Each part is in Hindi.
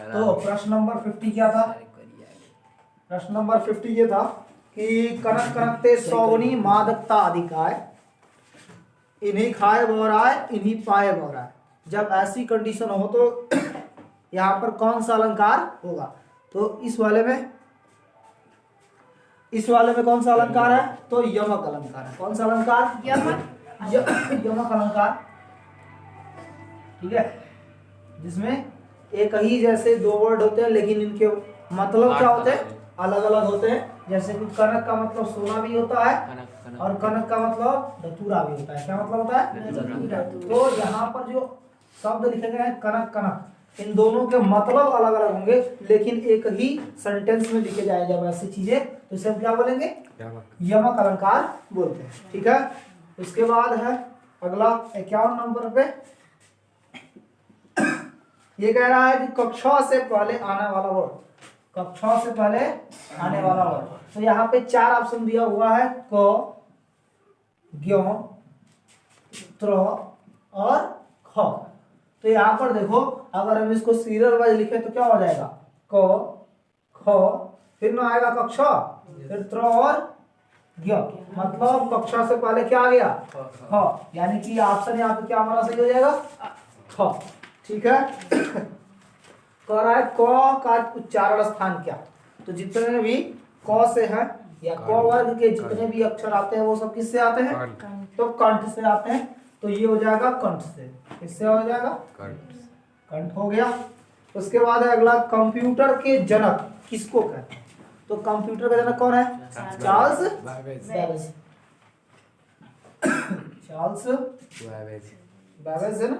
तो प्रश्न नंबर 50 क्या था? प्रश्न नंबर 50 ये था कि कनक कनकते सौगुनी मादकता अधिकाय, इन्हीं खाए बहुराय इन्हीं पाए बहुराय। जब ऐसी कंडीशन हो तो यहाँ पर कौन सा अलंकार होगा? तो इस वाले में कौन सा अलंकार है? तो यमक अलंकार है। कौन सा अलंकार? यमक अलंकार, ठीक है, जिसमें एक ही जैसे दो वर्ड होते हैं लेकिन इनके मतलब क्या होते हैं? अलग अलग होते हैं। जैसे कि कनक का मतलब सोना भी होता है और कनक का मतलब धतूरा भी होता है। क्या मतलब होता है? तो यहाँ पर जो शब्द लिखे गए हैं कनक कनक, इन दोनों के मतलब अलग अलग होंगे लेकिन एक ही सेंटेंस में लिखे जाए जब ऐसी चीजें, तो इसे हम क्या बोलेंगे? यमक अलंकार बोलते हैं। ठीक है, उसके बाद है अगला 51 नंबर पे, ये कह रहा है कि कक्षा से पहले आने वाला वर्ड, कक्षा से पहले आने वाला वर्ड। तो यहाँ पे 4 ऑप्शन दिया हुआ है, क, ज्ञ, त्र और ख। तो यहाँ पर देखो, अगर हम इसको सीरियल वाइज लिखे तो क्या हो जाएगा? क, ख, फिर ना आएगा कक्षा, फिर त्र और ज्ञ। मतलब कक्षा से पहले क्या आ गया? ख। यानी कि ऑप्शन यहाँ पे क्या हमारा सही हो जाएगा? ख। ठीक है, कह रहा है क का उच्चारण स्थान क्या? तो जितने भी क से हैं या क वर्ग के जितने भी अक्षर आते हैं वो सब किससे आते हैं? तो कंठ से आते हैं। तो ये हो जाएगा कंठ से। किससे हो जाएगा? कंठ हो गया। उसके बाद है अगला, कंप्यूटर के जनक किसको कहते हैं? तो कंप्यूटर का जनक कौन है? Charles Babbage. चार्ल्स बैबेज है ना?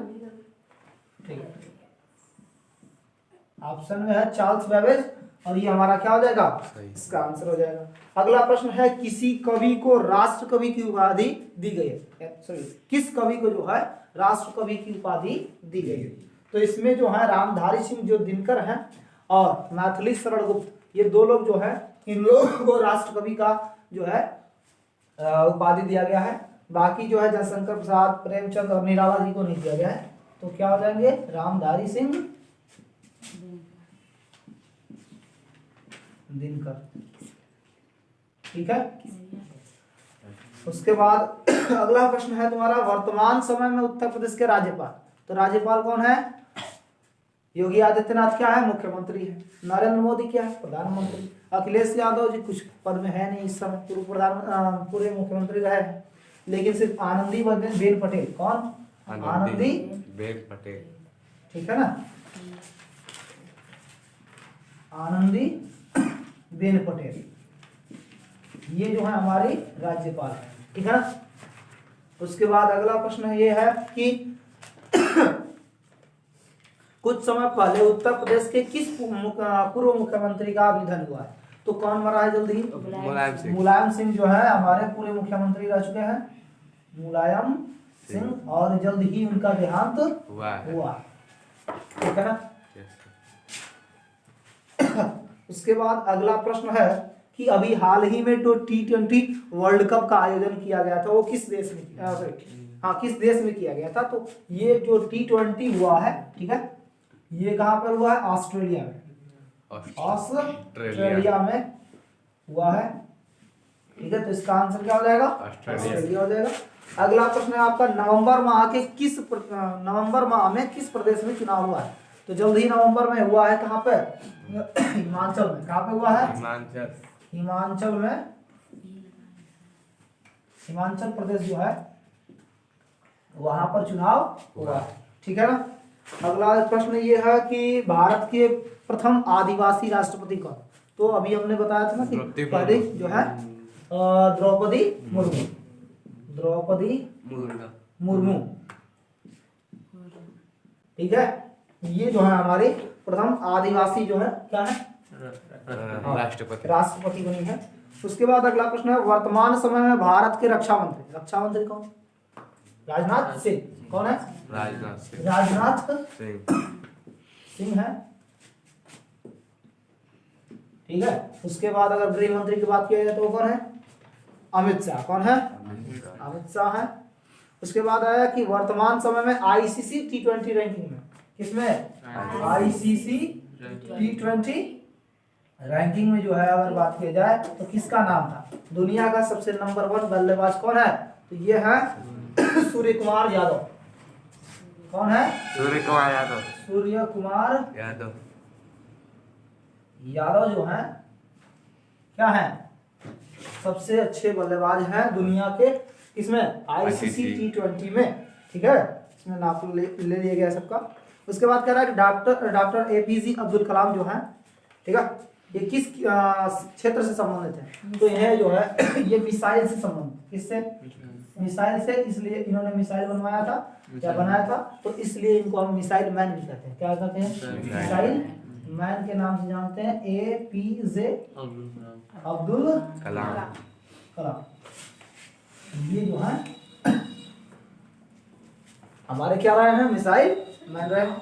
ठीक है, ऑप्शन में है चार्ल्स बैबेज और ये हमारा क्या हो जाएगा? इसका आंसर हो जाएगा। अगला प्रश्न है, किसी कवि को राष्ट्र कवि की उपाधि दी गई है। सॉरी, किस कवि को जो है राष्ट्र कवि की उपाधि दी गई है? तो इसमें जो है रामधारी सिंह जो दिनकर हैं और मैथिली शरण गुप्त, ये दो लोग जो है, इन लोगों को राष्ट्र कवि का जो है उपाधि दिया गया है। बाकी जो है जयशंकर प्रसाद, प्रेमचंद और निराला जी को नहीं दिया गया है। तो क्या हो जाएंगे? रामधारी सिंह दिनकर। ठीक है, उसके बाद अगला प्रश्न है तुम्हारा, वर्तमान समय में उत्तर प्रदेश के राज्यपाल। तो राज्यपाल कौन है? योगी आदित्यनाथ क्या है? मुख्यमंत्री है। नरेंद्र मोदी क्या है? प्रधानमंत्री। अखिलेश यादव जी कुछ पद में है नहीं इस समय, पूरे मुख्यमंत्री रहे हैं। लेकिन सिर्फ आनंदी बेन पटेल, कौन? आनंदी बेन पटेल, ठीक है ना, आनंदी बेन पटेल, ये जो है हमारी राज्यपाल है। ठीक है ना। उसके बाद अगला प्रश्न ये है कि कुछ समय पहले उत्तर प्रदेश के किस पूर्व मुख्यमंत्री का निधन हुआ है? तो कौन मरा है जल्दी? मुलायम सिंह जो है हमारे पूर्व मुख्यमंत्री रह चुके हैं, मुलायम सिंह, और जल्द ही उनका देहांत हुआ। ठीक है ना। उसके बाद अगला प्रश्न है कि अभी हाल ही में तो T20 वर्ल्ड कप का आयोजन किया गया था, वो किस देश में किया? हाँ, किस देश में किया गया था? तो ये जो T20 हुआ है, ठीक है, ये कहाँ पर हुआ है? ऑस्ट्रेलिया में। ऑस्ट्रेलिया में हुआ है। ठीक है, तो इसका आंसर क्या हो जाएगा? ऑस्ट्रेलिया हो जाएगा। अगला प्रश्न है आपका, नवंबर माह में किस प्रदेश में चुनाव हुआ है? तो जल्द ही नवंबर में हुआ है। कहाँ पे? हिमाचल में। कहाँ पे हुआ है? हिमाचल में, हिमाचल प्रदेश जो है वहां पर चुनाव हुआ है। ठीक है ना। अगला प्रश्न ये है कि भारत के प्रथम आदिवासी राष्ट्रपति कौन? तो अभी हमने बताया था ना कि पहले जो है द्रौपदी मुर्मू, द्रौपदी मुर्मू। ठीक है, ये जो है हमारी प्रथम आदिवासी जो है क्या है? राष्ट्रपति बनी है। उसके बाद अगला प्रश्न है, वर्तमान समय में भारत के रक्षा मंत्री कौन? राजनाथ सिंह। कौन है? राजनाथ सिंह है। ठीक है। उसके बाद अगर गृह मंत्री की बात किया जाए तो वो कौन है? अमित शाह। कौन है? अमित शाह है। उसके बाद आया कि वर्तमान समय में ICC T20 रैंकिंग में, किसमें? ICC T20 रैंकिंग में जो है अगर बात की जाए तो किसका नाम था? दुनिया का सबसे नंबर 1 बल्लेबाज कौन है? तो ये है सूर्य कुमार यादव। कौन है? सूर्य कुमार यादव। सूर्य कुमार यादव यादव जो है क्या है? सबसे अच्छे बल्लेबाज हैं दुनिया के, इसमें ICC T20 में। ठीक है, इसमें नाम ले लिया गया सबका। उसके बाद कह रहा है कि डॉक्टर APJ अब्दुल कलाम जो है, ठीक है, ये किस क्षेत्र से संबंधित है? तो यह जो है ये मिसाइल से संबंधित। किससे? मिसाइल से, इसलिए इन्होंने मिसाइल बनवाया था या बनाया था, तो इसलिए इनको हम मिसाइल मैन भी कहते हैं। क्या कहते हैं? मिसाइल मैन के नाम से जानते हैं। APJ अब्दुल कलाम। ये जो है हमारे क्या रहे हैं? मिसाइल मैन रहे हैं।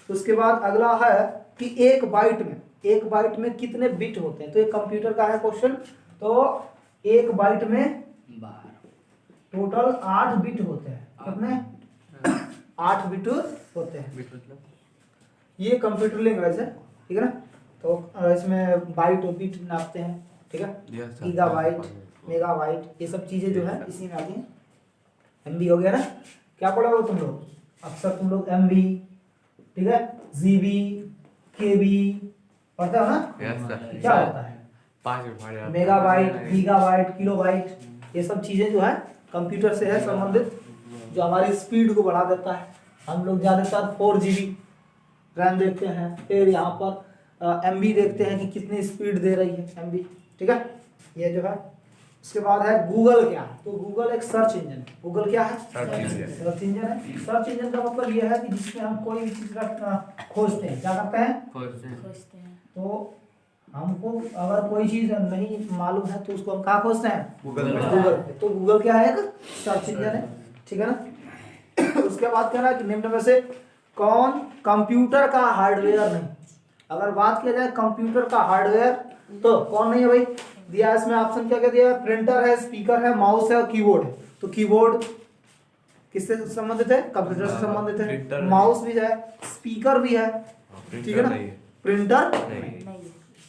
उसके बाद अगला है कि एक बाइट में कितने बिट होते हैं? तो ये कंप्यूटर का है क्वेश्चन। तो एक बाइट में टोटल 8 बिट होते हैं। कितने? 8 बिट होते हैं। ये कंप्यूटर लैंग्वेज है, ठीक है ना। तो इसमें बाइट और बिट नापते हैं, ठीक है। गीगाबाइट, मेगाबाइट, ये सब चीजें जो है इसी में आती हैं। MB हो गया ना। क्या पढ़ा हो तुम लोग? अक्सर तुम लोग MB, ठीक है, GB, KB पढ़ते हो ना? क्या होता है? मेगाबाइट, गीगाबाइट, किलोबाइट, ये सब चीजें जो है कंप्यूटर से है संबंधित, जो हमारी स्पीड को बढ़ा देता है। हम लोग ज्यादातर 4GB रैम देखते हैं, फिर यहाँ पर MB देखते हैं कि कितनी स्पीड दे रही है MB, ठीक है, ये जो है। उसके बाद है गूगल। क्या है? तो गूगल एक सर्च इंजन है। गूगल क्या है? सर्च इंजन है। सर्च इंजन का मतलब ये है कि जिसमें हम कोई भी चीज खोजते हैं। क्या करते हैं? खोजते हैं। तो हमको अगर कोई चीज नहीं मालूम है तो उसको हम कहाँ खोजते हैं? गूगल पे। तो गूगल क्या है? एक सर्च इंजन है, ठीक है ना। उसके बाद क्या है कि निम्न में से कौन कंप्यूटर का हार्डवेयर नहीं? अगर बात किया जाए कंप्यूटर का हार्डवेयर तो कौन नहीं है भाई? दिया है इसमें ऑप्शन, क्या क्या दिया है? प्रिंटर है, स्पीकर है, माउस है और कीबोर्ड है। तो कीबोर्ड किससे संबंधित है? कंप्यूटर से संबंधित है। माउस भी है, स्पीकर भी है, ठीक है ना। प्रिंटर नहीं,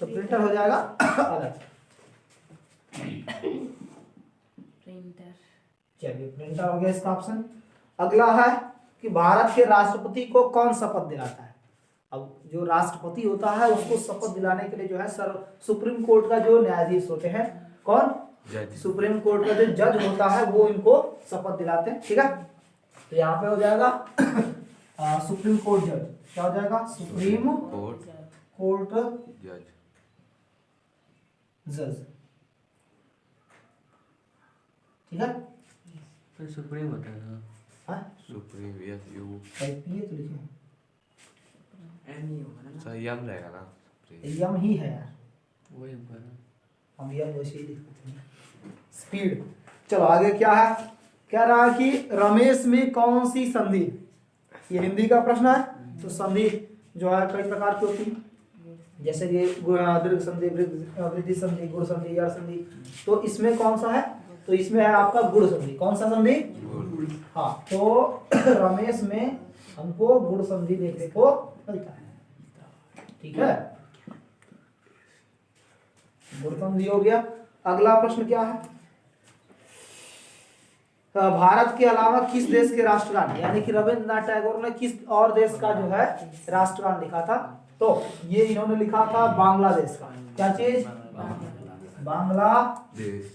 तो प्रिंटर हो जाएगा अलग। चलिए, प्रिंटर हो गया इसका ऑप्शन। अगला है कि भारत के राष्ट्रपति को कौन शपथ दिलाता है? अब जो राष्ट्रपति होता है उसको शपथ दिलाने के लिए जो है सुप्रीम कोर्ट का जो न्यायाधीश होते हैं, कौन? सुप्रीम कोर्ट का जो जज होता है वो इनको शपथ दिलाते हैं, ठीक है। तो यहाँ पे हो जाएगा सुप्रीम कोर्ट जज। क्या हो जाएगा? सुप्रीम कोर्ट जज, ठीक है। तो सुप्रीम होता है ना? हाँ, सुप्रीम तो लिखे यम रहेगा ना? यम ही है यार, वही हम यम वैसे ही लिखते हैं। स्पीड। चलो आगे क्या है? कह रहा है कि रमेश में कौन सी संधि? ये हिंदी का प्रश्न है। तो संधि जो है कई प्रकार की होती है, जैसे कि दीर्घ संधि, वृद्धि संधि, गुण संधि, यड़ संधि। तो इसमें कौन सा है? तो इसमें है आपका गुण संधि। कौन सा संधि? हाँ, तो रमेश में हमको गुण संधि देखने को मिलता है, ठीक है। गुण संधि हो गया। अगला प्रश्न क्या है? भारत के अलावा किस देश के राष्ट्रगान, यानी कि रविंद्रनाथ टैगोर ने किस और देश का जो है राष्ट्रगान लिखा था? तो ये इन्होंने लिखा था बांग्लादेश का। क्या चीज? बांग्लादेश।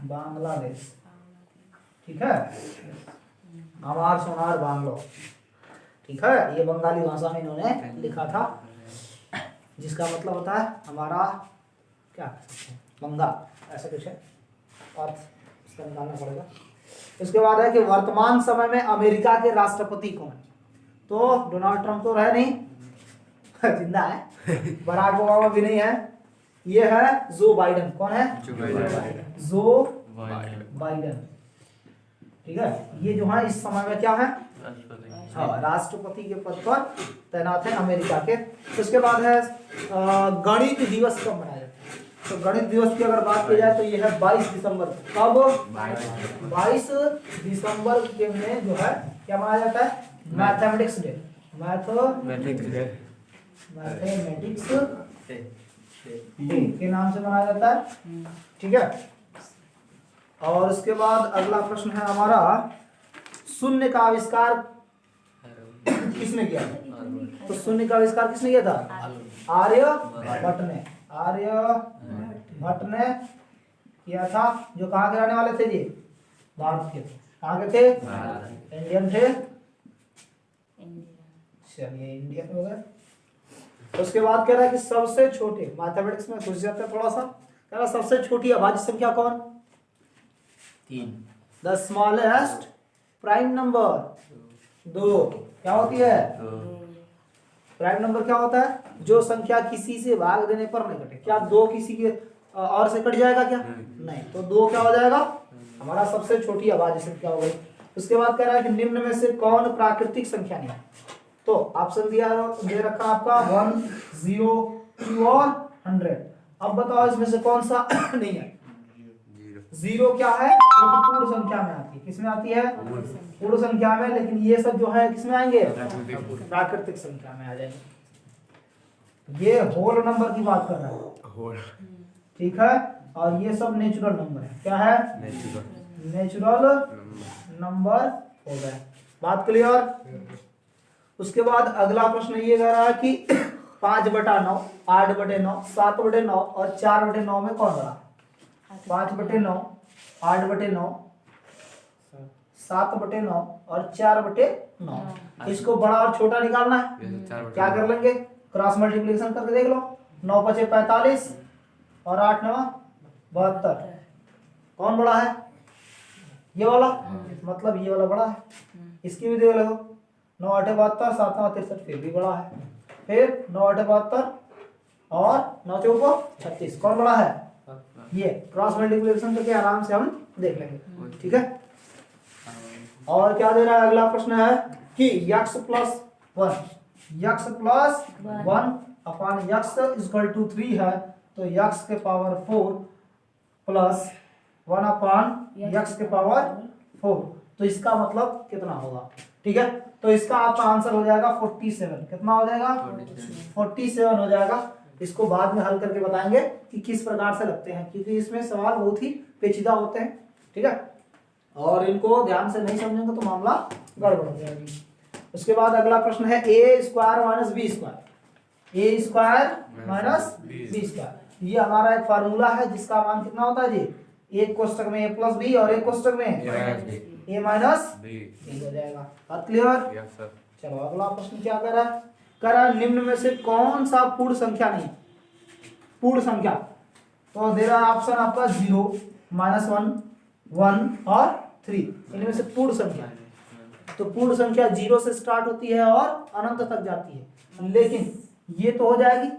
बांग्लादेश, ठीक है। हमार सोनार बांग्लो, ठीक है। ये बंगाली भाषा में इन्होंने लिखा था, जिसका मतलब होता है हमारा क्या बंगाल, ऐसा कुछ है। और इसका निकालना पड़ेगा। इसके बाद है कि वर्तमान समय में अमेरिका के राष्ट्रपति कौन है? तो डोनाल्ड ट्रंप तो रहे नहीं, जिंदा है। बराक ओबामा भी नहीं है। ये है जो बाइडेन। कौन है? जो बाइडेन, ठीक है। ये जो है इस समय में क्या है? हाँ, राष्ट्रपति के पद पर तैनात है अमेरिका के। उसके बाद है गणित दिवस कब मनाया जाता है? तो गणित दिवस की अगर बात की जाए तो यह है 22 दिसंबर। कब? 22 दिसंबर के में जो है क्या माना जाता है? Mathematics day. मैथमेटिक्स डे के नाम से मनाया जाता है। ठीक है। और उसके बाद अगला प्रश्न है हमारा, शून्य का आविष्कार किसने किया? तो शून्य का आविष्कार किसने किया था? आर्यभट्ट ने। आर्यभट्ट ने किया था। जो कहाँ के रहने वाले थे जी? भारत के। कहाँ के थे? इंडियन थे। चलिए इंडियन हो गए। उसके बाद कह रहा है कि सबसे छोटे, मैथमेटिक्स में घुस जाता है थोड़ा सा, कह रहा सबसे छोटी अभाज्य संख्या कौन? 3। द स्मॉलेस्ट प्राइम नंबर 2 क्या होती है? प्राइम नंबर क्या होता है? जो संख्या किसी से भाग देने पर नहीं घटे। क्या 2 किसी के और से कट जाएगा क्या? नहीं। तो 2 क्या हो जाएगा? हमारा सबसे छोटी अभाज्य संख्या हो गई। उसके बाद कह रहा है कि निम्न में से कौन प्राकृतिक संख्या नहीं है? तो ऑप्शन दिया दे रखा आपका 1, 0, 2 और 100। अब बताओ इसमें से कौन सा नहीं है? 0 क्या है? तो पूर्ण संख्या में आती है। किसमें आती है? पूर्ण संख्या में। लेकिन ये सब जो है किसमें आएंगे? प्राकृतिक संख्या में आ जाएंगे। ये होल नंबर की बात कर रहा है, ठीक है। और ये सब नेचुरल नंबर है। क्या है? नेचुरल नंबर हो गए। बात क्लियर? उसके बाद अगला प्रश्न ये कह रहा है कि 5/9, 8/9, 7/9 और 4/9 में कौन बड़ा? 5/9, 8/9, 7/9 और 4/9। इसको बड़ा और छोटा निकालना है। क्या कर लेंगे? क्रॉस मल्टीप्लिकेशन करके देख लो। 9 × 5 = 45 और 8 × 9 = 72। कौन बड़ा है? ये वाला। मतलब ये वाला बड़ा है। इसकी भी देख लो। 9 × 8 = 72, 7 × 9 = 63, फिर भी बड़ा है। फिर 9 × 8 = 72 और 9 × 4 = 36। कौन बड़ा है? ये। क्रॉस मल्टीप्लिकेशन करके आराम से हम देख लेंगे। ठीक है। और क्या दे रहा है? अगला प्रश्न है कि x + 1 अपान x = 3 है। तो x के पावर 4 प्लस 1 अपान x के पावर 4। तो इसका मतलब कितना होगा? ठीक है। तो इसका आपका आंसर हो जाएगा 47। कितना हो जाएगा? 47 हो जाएगा। इसको बाद में हल करके बताएंगे कि किस प्रकार से लगते हैं, क्योंकि इसमें सवाल बहुत ही पेचीदा होते हैं। ठीक है। और इनको ध्यान से नहीं समझेंगे तो मामला गड़बड़ हो जाएगी। उसके बाद अगला प्रश्न है a² - b²। ये हमारा एक फार्मूला है जिसका मान कितना होता है जी? एक कोष्टक में a + b और एक कोष्टक में a - b हो जाएगा। बात क्लियर? Yes sir. चलो अगला प्रश्न क्या कर रहा है? कर रहा है निम्न में से कौन सा पूर्ण संख्या नहीं? पूर्ण संख्या तो दे रहा है ऑप्शन आपका 0, -1, 1 और 3। इनमें से पूर्ण संख्या है। तो पूर्ण संख्या 0 से स्टार्ट होती है और अनंत तक जाती है। लेकिन ये तो हो जाएगी,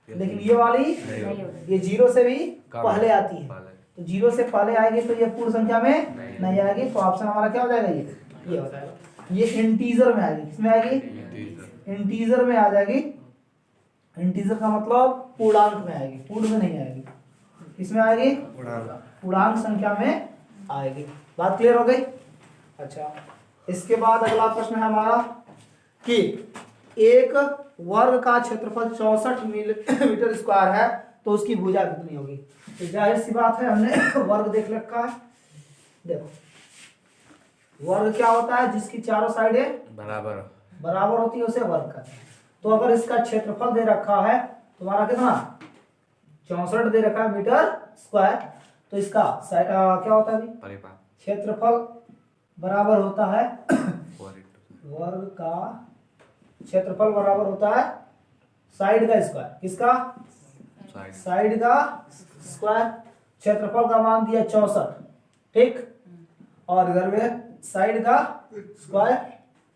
लेकिन ये वाली ये 0 से भी पहले आती है। तो 0 से पहले आएगी तो ये पूर्ण संख्या में नहीं आएगी। तो ऑप्शन हमारा क्या हो जाएगा? ये हो जाएगा। ये इंटीजर में आएगी। किसमें आएगी? इंटीजर में आ जाएगी। इंटीजर का मतलब पूर्णांक में आएगी, पूर्ण में नहीं आएगी। किसमें आएगी? पूर्णांक संख्या में आएगी। बात क्लियर हो गई? अच्छा, इसके बाद अगला प्रश्न है हमारा कि एक वर्ग का क्षेत्रफल 64 मीटर स्क्वायर है तो उसकी भुजा कितनी होगी? तो जाहिर सी बात है, हमने वर्ग देख रखा है। देखो वर्ग क्या होता है? जिसकी चारों साइडें बराबर होती है उसे वर्ग कहते हैं। तो अगर इसका क्षेत्रफल दे रखा है तुम्हारा कितना? 64 दे रखा है मीटर स्क्वायर। तो इसका क्या होता है? क्षेत्रफल बराबर होता है वर्ग का क्षेत्रफल बराबर होता है साइड का स्क्वायर। किसका? साइड का स्क्वायर। क्षेत्रफल का मान दिया 64, ठीक। और इधर में साइड का स्क्वायर।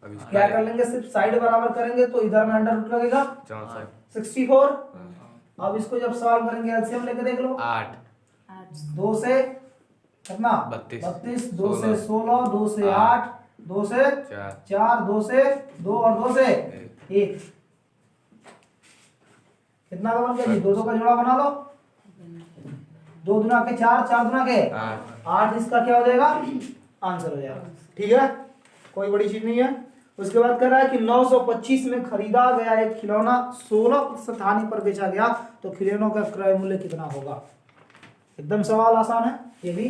क्या कर लेंगे? सिर्फ साइड बराबर करेंगे तो इधर में अंडर रूट लगेगा 64। अब इसको जब सॉल्व करेंगे एलसीएम लेके देख लो। 8 2 से कितना? 32, 2 से 16, 2 से 8, 2 से 4, 2 से 2 और 2 से 1। कितना का बन गया जी? 2 का जोड़ा बना लो। 2 दूना के 4, 4 दूना के 8। इसका क्या हो जाएगा? आंसर हो जाएगा। ठीक है। कोई बड़ी चीज नहीं है। उसके बाद कह रहा है कि 925 में खरीदा गया एक खिलौना 16% हानि पर बेचा गया तो खिलौनों का क्रय मूल्य कितना होगा। एकदम सवाल आसान है ये भी।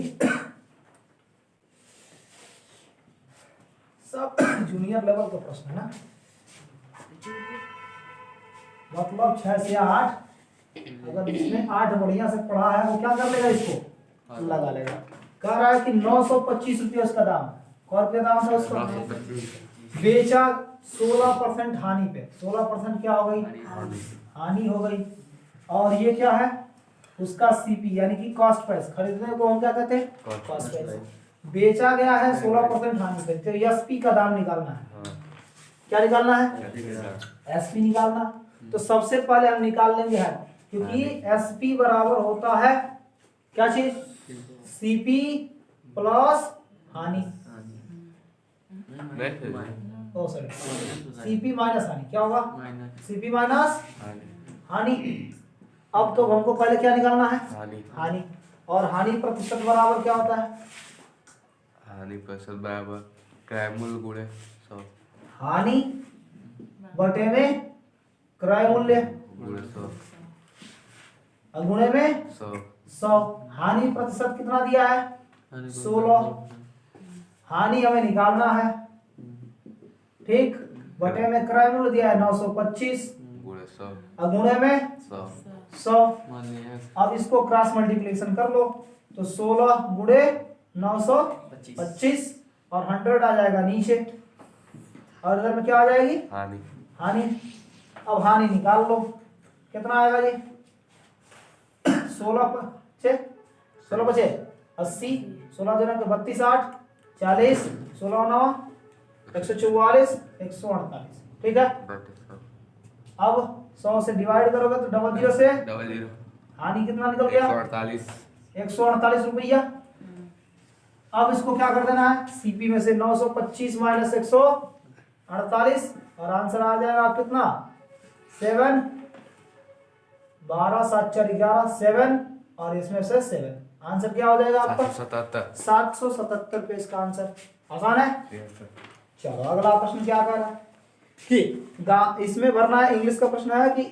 सब जूनियर लेवल का प्रश्न है ना, मतलब 6 से 8, अगर इसमें 8 बढ़िया से पढ़ा है वो क्या कर लेगा, इसको लगा लेगा। कह रहा है कि 925 रुपये उसका दाम, कौन रुपये दाम था उसका, बेचा 16% हानि पे, 16% क्या हो गई, हानि हो गई। और ये क्या है उसका सीपी यानी कि कॉस्ट प्राइस, खरीदने को हम क्या कहते हैं, कॉस्ट प्राइस। बेचा गया है 16% हानि पे, तो एसपी का दाम निकालना है। क्या निकालना है, एसपी निकालना। तो सबसे पहले हम निकाल लेंगे है, क्योंकि एसपी बराबर होता है क्या चीज, सीपी प्लस हानि, सॉरी सीपी माइनस हानि। क्या होगा, सीपी माइनस हानि। अब तो हमको पहले क्या निकालना है, हानि। और हानि प्रतिशत बराबर क्या होता है, हानि प्रतिशत बराबर क्रय मूल्य गुणे 100, हानि बटे में क्रय मूल्य गुणे 100, और गुणे में 100। हानि प्रतिशत कितना दिया है, 16। हानि हमें निकालना है, ठीक, बटे में क्रय मूल्य दिया है 925 गुणे 100, और गुणे में 100। अब इसको क्रॉस मल्टीप्लिकेशन कर लो, तो 16 गुणे 925 और 100 आ जाएगा नीचे, और इधर में क्या आ जाएगी, हानि। हानि। अब हानि निकाल लो, कितना आएगा जी, 16 पचे 80, 16 दिनों के 32 8 40, 16 9 144 148, ठीक है। अब 100 से डिवाइड करोगे तो डबल जीरो से हानि कितना निकल गया, 148 रुपया। अब इसको क्या कर देना है, सीपी में से 925 माइनस 148 और आंसर आ जाएगा कितना, 7, 12 7 4 11 7 और इसमें से 7, आंसर क्या हो जाएगा आपका 777 पे इसका आंसर। आसान है। चलो अगला प्रश्न क्या कर रहा है कि इसमें भरना है, इंग्लिश का प्रश्न है कि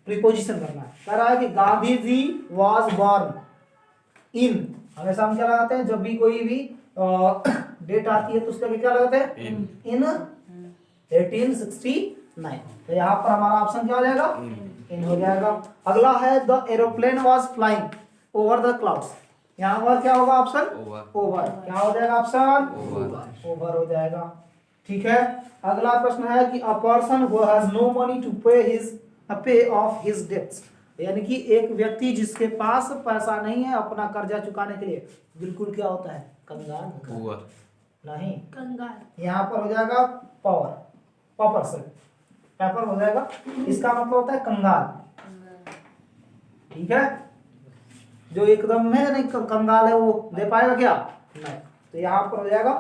प्रीपोजिशन करना है। कह रहा है कि Gandhi ji was born in, हमेशा हम क्या लगाते हैं जब भी कोई भी डेट आती है तो उसका क्या लगाते हैं, इन 1869। तो यहाँ पर हमारा ऑप्शन क्या हो जाएगा, इन हो जाएगा। अगला है the aeroplane was flying over the clouds, यहाँ पर क्या होगा ऑप्शन, ओवर। क्या हो जाएगा ऑप्शन, ओवर हो जाएगा, ठीक है। अगला प्रश्न है कि a person who has no money to pay off his debts, यानी कि एक व्यक्ति जिसके पास पैसा नहीं है अपना कर्जा चुकाने के लिए, बिल्कुल क्या होता है, कंगाल, नहीं कंगाल। यहाँ पर हो जाएगा पावर से पेपर हो जाएगा, इसका मतलब होता है कंगाल, ठीक है। जो एकदम है नहीं कंगाल है वो दे पाएगा क्या, नहीं। तो यहाँ पर हो जाएगा।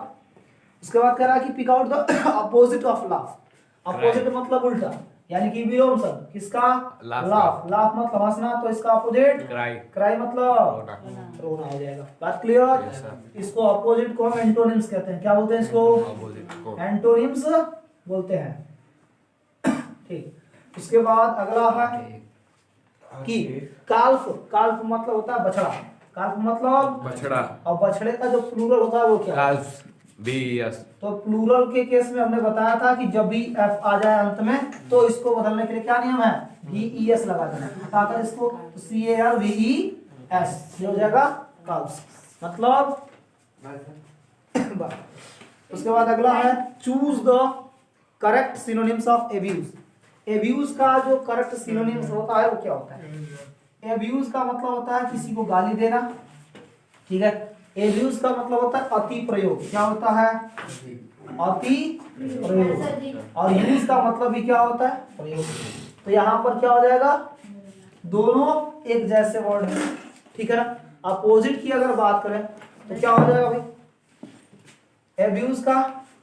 उसके बाद कह रहा है कि pick out the opposite of laugh, opposite मतलब उल्टा, यानी कि विलोम शब्द किसका, लाफ। लाफ मतलब हंसना, तो इसका अपोजिट क्राई मतलब रोना हो जाएगा। बात क्लियर। इसको अपोजिट को हम एंटोनिम्स कहते हैं, क्या बोलते हैं इसको, एंटोनिम्स बोलते हैं, ठीक। उसके बाद अगला है कि काल्फ, काल्फ मतलब होता है बछड़ा, काल्फ मतलब बछड़ा, और बछड़े का जो प्लूरल होता है वो क्या, काल्फ, बीएस। तो प्लूरल के केस में हमने बताया था कि जब भी एफ आ जाए अंत में तो इसको बदलने के लिए क्या नियम है, VES लगा देना, ताकि इसको CALVES हो जाएगा काल्फ मतलब। उसके बाद अगला है choose the correct synonyms of abuse. Abuse का जो करेक्ट सिनोनिम्स होता है वो क्या होता है। एब्यूज का मतलब होता है किसी को गाली देना, ठीक है। एब्यूज का मतलब होता है अति प्रयोग, क्या होता है, अति प्रयोग। और यूज का मतलब भी क्या होता है, प्रयोग। तो यहाँ पर क्या हो जाएगा, दोनों एक जैसे वर्ड है, ठीक है ना। अपोजिट की अगर बात करें तो क्या हो जाएगा भाई, एब्यूज का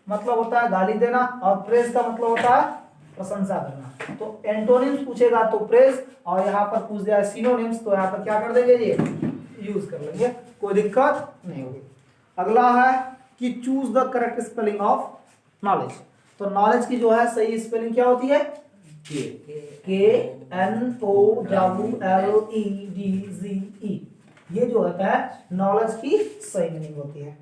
मतलब होता है गाली देना और प्रेज का मतलब होता है प्रशंसा करना। तो एंटोनिम्स पूछेगा तो प्रेज, और यहाँ पर पूछ दिया सिनोनिम्स तो यहाँ पर क्या कर देंगे, ये यूज कर लेंगे, कोई दिक्कत नहीं होगी। अगला है कि choose the correct spelling of knowledge. तो नॉलेज की जो है सही स्पेलिंग क्या होती है? KNOWLEDGE। ये जो होता है नॉलेज की सही मीनिंग होती है।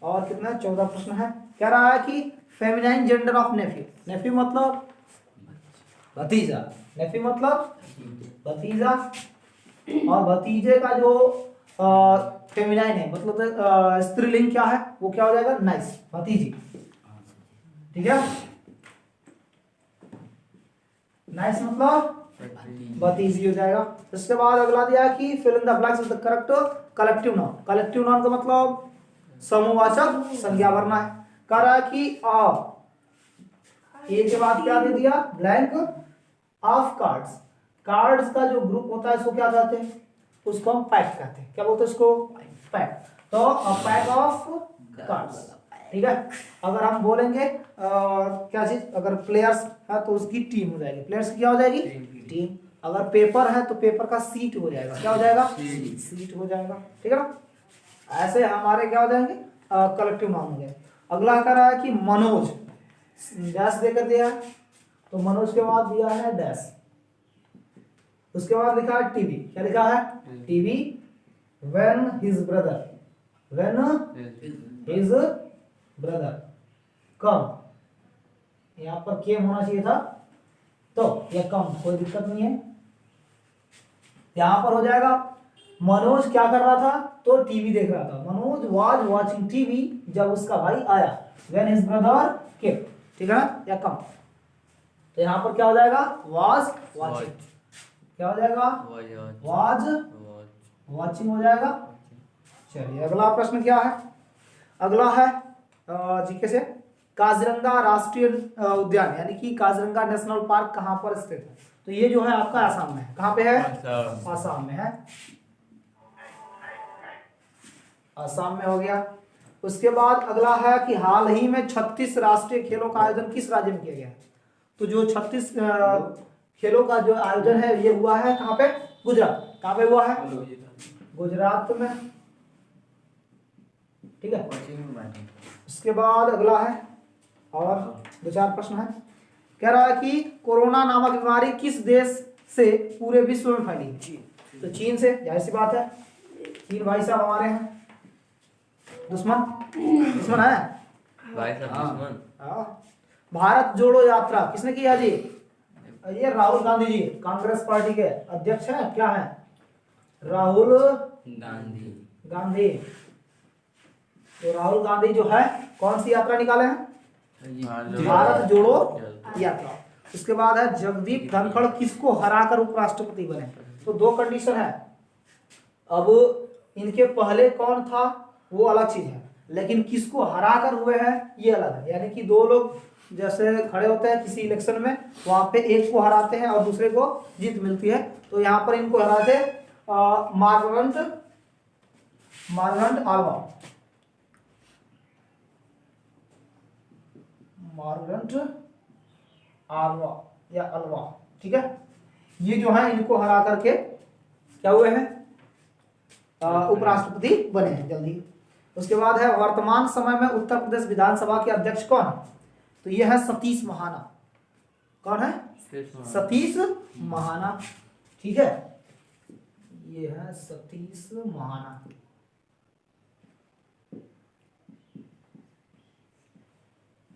और कितना 14 प्रश्न है। कह रहा है कि feminine gender of nephew. Nephew मतलब भतीजा, नेफ्यू मतलब भतीजा, और भतीजे का जो फेमिनाइन है मतलब स्त्रीलिंग क्या है, वो क्या हो जाएगा? नाइस, भतीजी। ठीक है, नाइस मतलब भतीजी हो जाएगा। इसके बाद अगला दिया कि fill in the blanks with the correct collective noun. Collective noun का मतलब समूहवाचक संज्ञा भरना है। कह रहा है कि ए के बाद क्या दे दिया? Blank of cards. कार्ड्स का जो ग्रुप होता है इसको क्या कहते हैं? उसको हम पैक कहते हैं। क्या बोलते हैं उसको? पैक। तो पैक ऑफ कार्ड्स। ठीक है, अगर हम बोलेंगे क्या चीज, अगर प्लेयर्स है तो उसकी टीम हो जाएगी। प्लेयर्स की क्या हो जाएगी? टीम। अगर पेपर है तो पेपर का सीट हो जाएगा। क्या हो जाएगा? सीट हो जाएगा। ठीक है ना, ऐसे हमारे क्या हो जाएंगे? कलेक्टिव नाउन हो गए। अगला कह रहा है कि मनोज, डैश देकर दिया है, तो मनोज के बाद दिया है डैश। उसके बाद लिखा है टीवी। क्या लिखा है? TV when his brother, when his brother come. यहां पर केम होना चाहिए था, तो यह कम, कोई दिक्कत नहीं है। यहां पर हो जाएगा मनोज क्या कर रहा था? तो टीवी देख रहा था। मनोज वाज वॉचिंग टीवी जब उसका भाई आया। व्हेन हिज ब्रदर केम। ठीक है ना, या कम। तो यहां पर क्या हो जाएगा? Was watching. क्या हो जाएगा? वाज वॉचिंग हो जाएगा। चलिए अगला प्रश्न क्या है? अगला है जीके से, काजीरंगा राष्ट्रीय उद्यान यानी कि काजीरंगा नेशनल पार्क कहां पर स्थित है? तो ये जो है आपका आसाम में है। कहां पे है? आसाम में है। आसाम में हो गया। उसके बाद अगला है कि हाल ही में 36 राष्ट्रीय खेलों का आयोजन किस राज्य में किया गया है? तो जो 36 खेलों का जो आयोजन है ये हुआ है कहां पे? गुजरात। कहां पे हुआ है? गुजरात में। ठीक है, उसके बाद अगला है और 2-4 प्रश्न है। कह रहा है कि कोरोना नामक बीमारी किस देश से पूरे विश्व में फैली? तो चीन से। जाहिर सी बात है, चीन भाई साहब हमारे हैं दुश्मन। दुश्मन है भाई साहब दुश्मन। भारत जोड़ो यात्रा किसने किया जी? ये राहुल गांधी जी, कांग्रेस पार्टी के अध्यक्ष हैं। क्या है? राहुल गांधी। तो राहुल गांधी जो है कौन सी यात्रा निकाले हैं? भारत जोड़ो यात्रा। उसके बाद है जगदीप धनखड़ किसको हराकर उपराष्ट्रपति बने? तो 2 कंडीशन है। अब इनके पहले कौन था वो अलग चीज है, लेकिन किसको हराकर हुए हैं ये अलग है। यानी कि 2 लोग जैसे खड़े होते हैं किसी इलेक्शन में, वहां पे एक को हराते हैं और दूसरे को जीत मिलती है। तो यहाँ पर इनको हराते मार्गरेट आल्वा। मार्गरेट आल्वा या अल्वा। ठीक है, ये जो है इनको हरा करके क्या हुए हैं? उपराष्ट्रपति बने हैं जल्दी। उसके बाद है वर्तमान समय में उत्तर प्रदेश विधानसभा के अध्यक्ष कौन है? तो ये है सतीश महाना। कौन है? सतीश महाना। ठीक है, ये है सतीश महाना।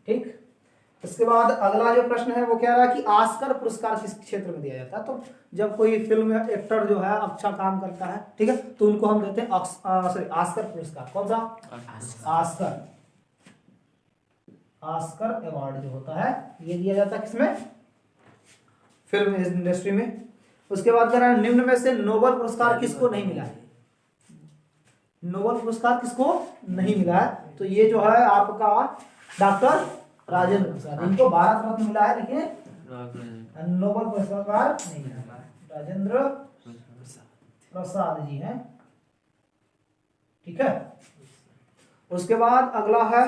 ठीक, इसके बाद अगला जो प्रश्न है वो कह रहा है कि ऑस्कर पुरस्कार किस क्षेत्र में दिया जाता है? तो जब कोई फिल्म एक्टर जो है अच्छा काम करता है, ठीक है, तो उनको हम देते हैं ऑस्कर पुरस्कार। कौन सा? ऑस्कर अवार्ड जो होता है ये दिया जाता है किसमें? फिल्म इंडस्ट्री में। उसके बाद कह रहा है निम्न में से नोबेल पुरस्कार किसको नहीं मिला है? नोबेल पुरस्कार किसको नहीं मिला है? तो ये जो है आपका डॉक्टर राजेंद्र प्रसाद। इनको भारत रत्न मिला है लेकिन नोबेल पुरस्कार नहीं मिला है। राजेंद्र प्रसाद जी हैं। ठीक है, उसके बाद अगला है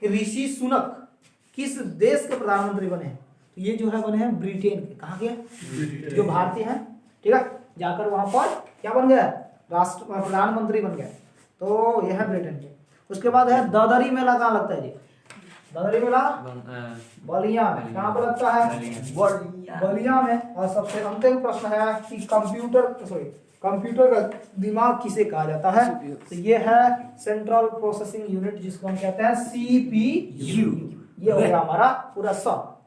कि ऋषि सुनक किस देश के प्रधानमंत्री बने हैं? तो ये जो है बने हैं ब्रिटेन के। कहाँ के? जो भारतीय हैं। ठीक है, जाकर वहां पर क्या बन गया? प्रधानमंत्री बन गए। तो यह है ब्रिटेन के। उसके बाद है ददरी मेला, कहाँ लगता है जी? ददरी मेला बलिया में। कहाँ पर लगता है? बलिया में। और सबसे अंतिम प्रश्न है कि कंप्यूटर का दिमाग किसे कहा जाता है? तो ये है सेंट्रल प्रोसेसिंग यूनिट, जिसको हम कहते हैं CPU। ये हो गया हमारा पूरा सब।